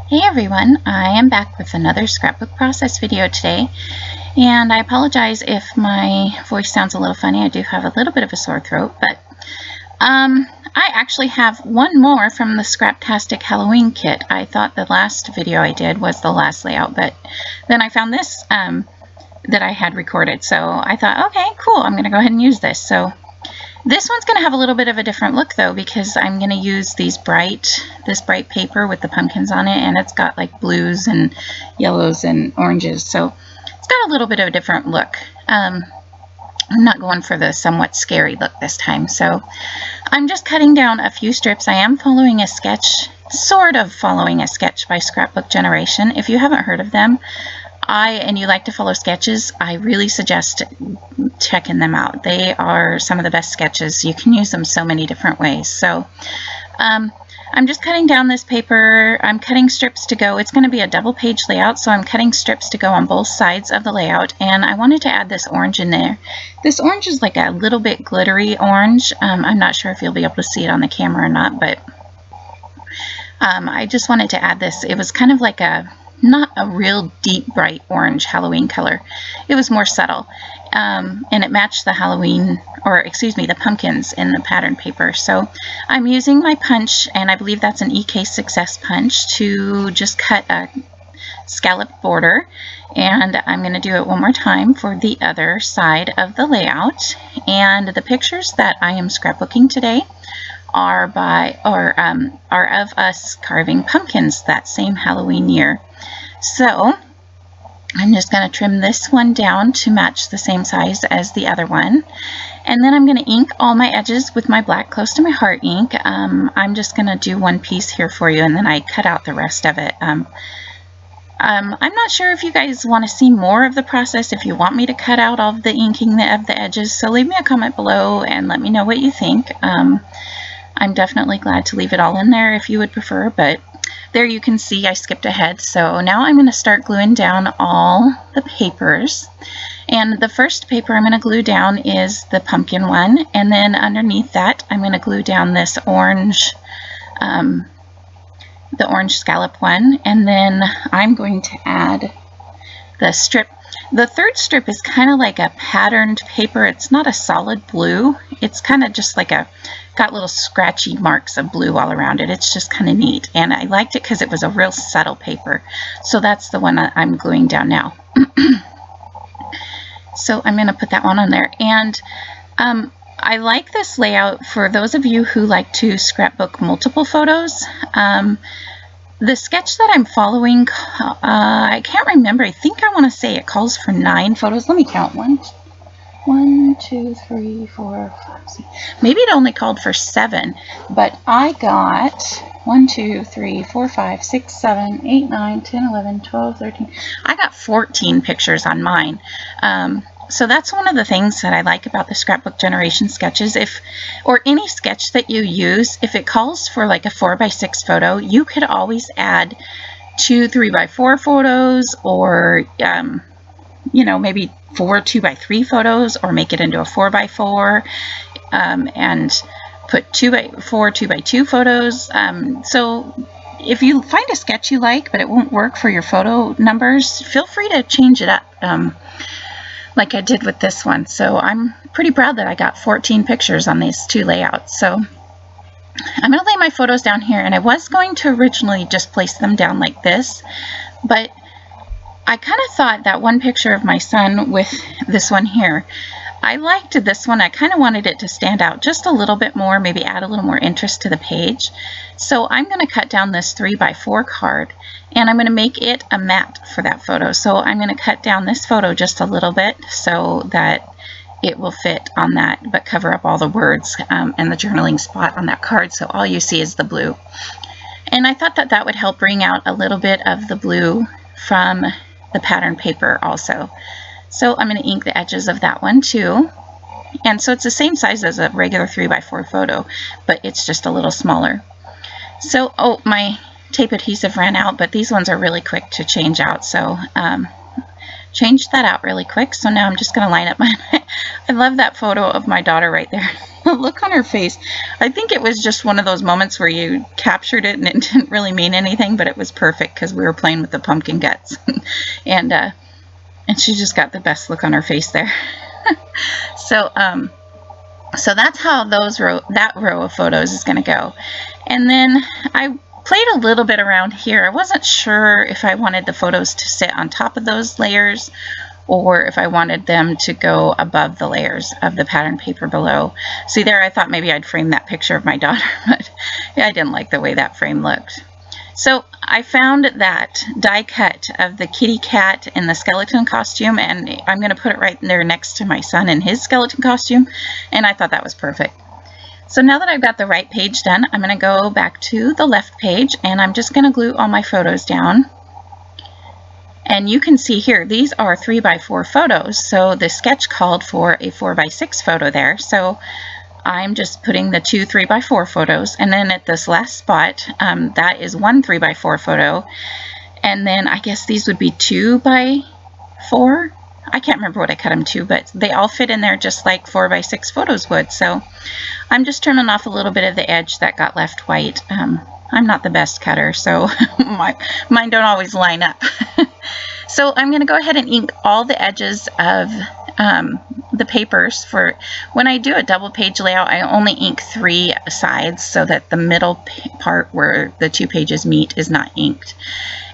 Hey everyone, I am back with another scrapbook process video today, and I apologize if my voice sounds a little funny. I do have a little bit of a sore throat, but I actually have one more from the Scraptastic Halloween kit. I thought the last video I did was the last layout, but then I found this that I had recorded, so I thought, okay, cool, I'm going to go ahead and use this. So this one's going to have a little bit of a different look though, because I'm going to use this bright paper with the pumpkins on it, and it's got like blues and yellows and oranges, so it's got a little bit of a different look. I'm not going for the somewhat scary look this time, so I'm just cutting down a few strips. I am following a sketch, sort of following a sketch by Scrapbook Generation. If you haven't heard of them, and you like to follow sketches, I really suggest checking them out. They are some of the best sketches. You can use them so many different ways. So I'm just cutting down this paper. I'm cutting strips to go. It's going to be a double page layout, so I'm cutting strips to go on both sides of the layout, and I wanted to add this orange in there. This orange is like a little bit glittery orange. I'm not sure if you'll be able to see it on the camera or not, but I just wanted to add this. It was kind of like not a real deep bright orange Halloween color. It was more subtle, and it matched the Halloween, or excuse me, the pumpkins in the pattern paper. So I'm using my punch, and I believe that's an EK Success punch, to just cut a scalloped border, and I'm going to do it one more time for the other side of the layout. And the pictures that I am scrapbooking today are of us carving pumpkins that same Halloween year. So I'm just going to trim this one down to match the same size as the other one, and then I'm going to ink all my edges with my black Close to My Heart ink. I'm just going to do one piece here for you, and then I cut out the rest of it. I'm not sure if you guys want to see more of the process, if you want me to cut out all of the inking of the edges, so leave me a comment below and let me know what you think. I'm definitely glad to leave it all in there if you would prefer, but there you can see I skipped ahead. So now I'm going to start gluing down all the papers. And the first paper I'm going to glue down is the pumpkin one, and then underneath that I'm going to glue down this orange, the orange scallop one, and then I'm going to add the strip. The third strip is kind of like a patterned paper. It's not a solid blue. It's kind of just like got little scratchy marks of blue all around it. It's just kind of neat, and I liked it because it was a real subtle paper. So that's the one I'm gluing down now. So I'm going to put that one on there, and I like this layout for those of you who like to scrapbook multiple photos. The sketch that I'm following, I can't remember. I think I want to say it calls for 9 photos. Let me count. 1, 2, 3, 4, 5, 6. Maybe it only called for 7, but I got 1, 2, 3, 4, 5, 6, 7, 8, 9, 10, 11, 12, 13. I got 14 pictures on mine. So that's one of the things that I like about the Scrapbook Generation sketches. Or any sketch that you use, if it calls for like a 4x6 photo, you could always add 2 3x4 photos, or maybe 4 2x3 photos, or make it into a 4x4, and put 2x4 2x2 photos. So if you find a sketch you like but it won't work for your photo numbers, feel free to change it up, like I did with this one. So I'm pretty proud that I got 14 pictures on these 2 layouts. So I'm going to lay my photos down here, and I was going to originally just place them down like this, but I kind of thought that one picture of my son with this one here, I liked this one. I kind of wanted it to stand out just a little bit more, maybe add a little more interest to the page. So I'm going to cut down this 3x4 card, and I'm going to make it a mat for that photo. So I'm going to cut down this photo just a little bit so that it will fit on that, but cover up all the words and the journaling spot on that card, so all you see is the blue. And I thought that that would help bring out a little bit of the blue from the pattern paper also. So I'm going to ink the edges of that one too. And so it's the same size as a regular 3x4 photo, but it's just a little smaller. So, my tape adhesive ran out, but these ones are really quick to change out. So change that out really quick. So now I'm just going to line up my, I love that photo of my daughter right there. look on her face. I think it was just one of those moments where you captured it and it didn't really mean anything, but it was perfect because we were playing with the pumpkin guts. and she just got the best look on her face there. So so that's how that row of photos is going to go. And then I played a little bit around here. I wasn't sure if I wanted the photos to sit on top of those layers or if I wanted them to go above the layers of the pattern paper below. See there, I thought maybe I'd frame that picture of my daughter, but yeah, I didn't like the way that frame looked. So I found that die cut of the kitty cat in the skeleton costume, and I'm going to put it right there next to my son in his skeleton costume, and I thought that was perfect. So now that I've got the right page done, I'm going to go back to the left page, and I'm just going to glue all my photos down. And you can see here, these are 3x4 photos, so the sketch called for a 4x6 photo there. So I'm just putting the two 3x4 photos, and then at this last spot, that is one 3x4 photo, and then I guess these would be 2x4. I can't remember what I cut them to, but they all fit in there just like 4x6 photos would. So I'm just trimming off a little bit of the edge that got left white. I'm not the best cutter, so mine don't always line up. So I'm going to go ahead and ink all the edges of the papers. For when I do a double page layout, I only ink 3 sides so that the middle part where the 2 pages meet is not inked.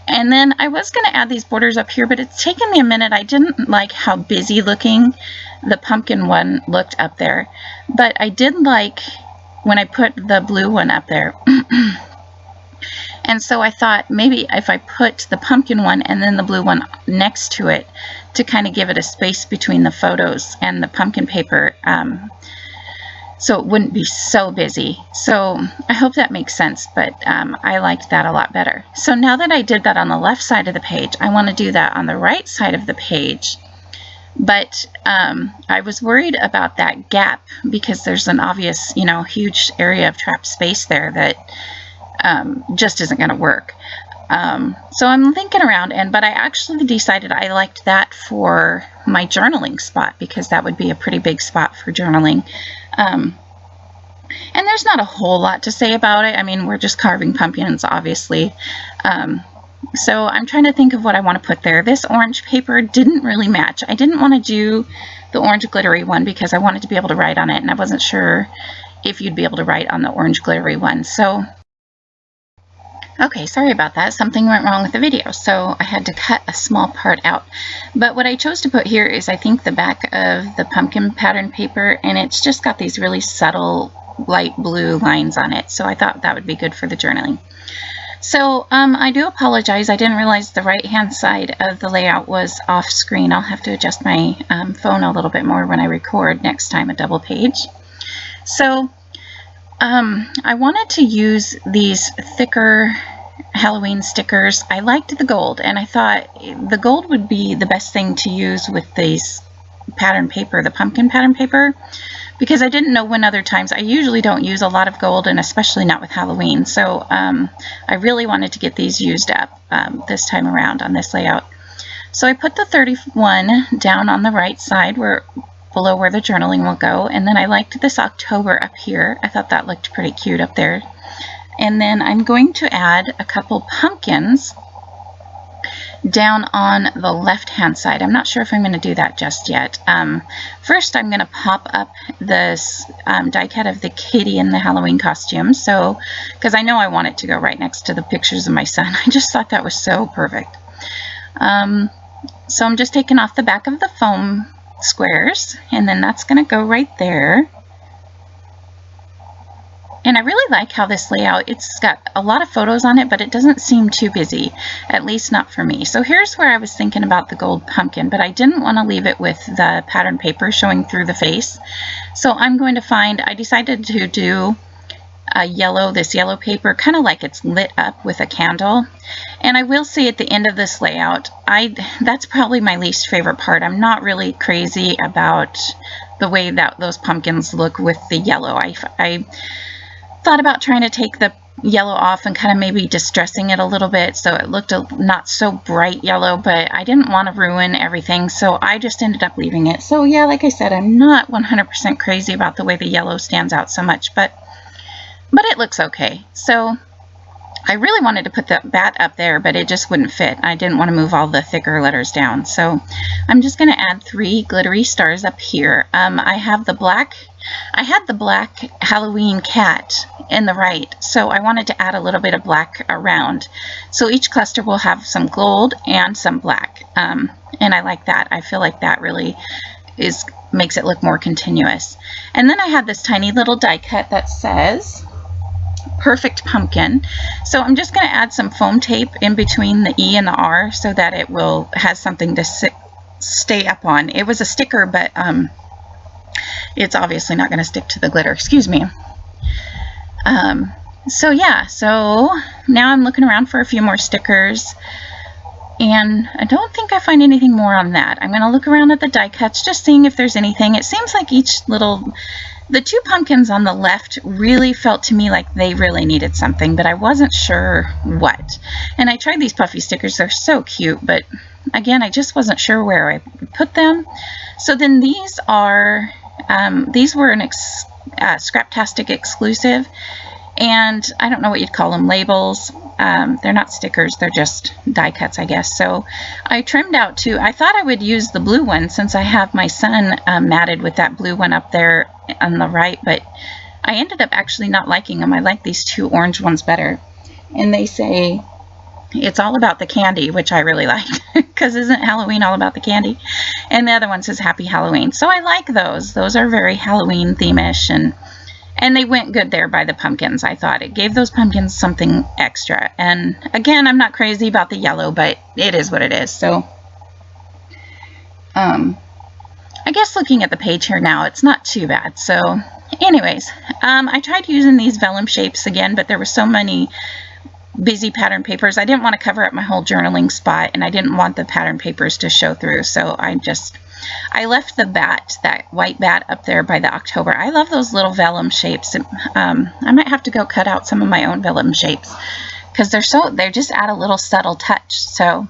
And then I was going to add these borders up here, but it's taken me a minute. I didn't like how busy looking the pumpkin one looked up there, but I did like when I put the blue one up there. And so I thought maybe if I put the pumpkin one and then the blue one next to it to kind of give it a space between the photos and the pumpkin paper, so it wouldn't be so busy. So I hope that makes sense, but I liked that a lot better. So now that I did that on the left side of the page, I want to do that on the right side of the page. But I was worried about that gap because there's an obvious, huge area of trapped space there that just isn't going to work. So I'm thinking around, but I actually decided I liked that for my journaling spot because that would be a pretty big spot for journaling. And there's not a whole lot to say about it. I mean, we're just carving pumpkins, obviously. So I'm trying to think of what I want to put there. This orange paper didn't really match. I didn't want to do the orange glittery one because I wanted to be able to write on it, and I wasn't sure if you'd be able to write on the orange glittery one. So okay, sorry about that. Something went wrong with the video, so I had to cut a small part out. But what I chose to put here is, I think, the back of the pumpkin pattern paper, and it's just got these really subtle light blue lines on it, so I thought that would be good for the journaling. So I do apologize. I didn't realize the right-hand side of the layout was off screen. I'll have to adjust my phone a little bit more when I record next time a double page. So I wanted to use these thicker Halloween stickers. I liked the gold, and I thought the gold would be the best thing to use with these pattern paper, the pumpkin pattern paper, because I didn't know when other times. I usually don't use a lot of gold, and especially not with Halloween. So I really wanted to get these used up this time around on this layout. So I put the 31 down on the right side below where the journaling will go, and then I liked this October up here. I thought that looked pretty cute up there. And then I'm going to add a couple pumpkins down on the left-hand side. I'm not sure if I'm going to do that just yet. First, I'm going to pop up this die cut of the kitty in the Halloween costume, so because I know I want it to go right next to the pictures of my son. I just thought that was so perfect. So I'm just taking off the back of the foam squares, and then that's going to go right there. And I really like how this layout, it's got a lot of photos on it, but it doesn't seem too busy, at least not for me. So here's where I was thinking about the gold pumpkin, but I didn't want to leave it with the pattern paper showing through the face. So I'm going to I decided to do this yellow paper, kind of like it's lit up with a candle. And I will say at the end of this layout, that's probably my least favorite part. I'm not really crazy about the way that those pumpkins look with the yellow. I thought about trying to take the yellow off and kind of maybe distressing it a little bit so it looked not so bright yellow, but I didn't want to ruin everything, so I just ended up leaving it. So yeah, like I said, I'm not 100% crazy about the way the yellow stands out so much, but it looks okay. So I really wanted to put the bat up there, but it just wouldn't fit. I didn't want to move all the thicker letters down. So I'm just going to add 3 glittery stars up here. I had the black Halloween cat in the right, so I wanted to add a little bit of black around. So each cluster will have some gold and some black. And I like that. I feel like that really makes it look more continuous. And then I had this tiny little die cut that says Perfect Pumpkin. So I'm just going to add some foam tape in between the E and the R so that it has something to stay up on. It was a sticker, but it's obviously not going to stick to the glitter. Excuse me. So yeah, so now I'm looking around for a few more stickers, and I don't think I find anything more on that. I'm going to look around at the die cuts, just seeing if there's anything. It seems like the 2 pumpkins on the left really felt to me like they really needed something, but I wasn't sure what. And I tried these puffy stickers. They're so cute, but again, I just wasn't sure where I would put them. So then these were an Scraptastic exclusive, and I don't know what you'd call them, labels. They're not stickers, they're just die cuts, I guess. So I trimmed out 2. I thought I would use the blue one since I have my son matted with that blue one up there on the right, but I ended up actually not liking them. I like these 2 orange ones better. And they say it's all about the candy, which I really like, because isn't Halloween all about the candy? And the other one says Happy Halloween. So I like those. Those are very Halloween theme-ish, and they went good there by the pumpkins. I thought it gave those pumpkins something extra. And again, I'm not crazy about the yellow, but it is what it is. So I guess looking at the page here now, it's not too bad. So anyways, I tried using these vellum shapes again, but there were so many busy pattern papers. I didn't want to cover up my whole journaling spot, and I didn't want the pattern papers to show through. So I left the bat, that white bat up there by the October. I love those little vellum shapes. I might have to go cut out some of my own vellum shapes because they just add a little subtle touch. So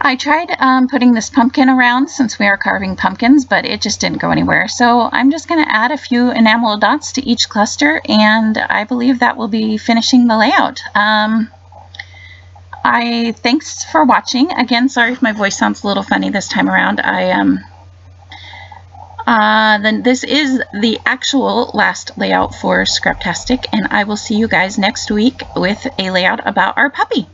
I tried putting this pumpkin around since we are carving pumpkins, but it just didn't go anywhere. So I'm just going to add a few enamel dots to each cluster, and I believe that will be finishing the layout. Thanks for watching. Again, sorry if my voice sounds a little funny this time around. Then this is the actual last layout for Scraptastic, and I will see you guys next week with a layout about our puppy.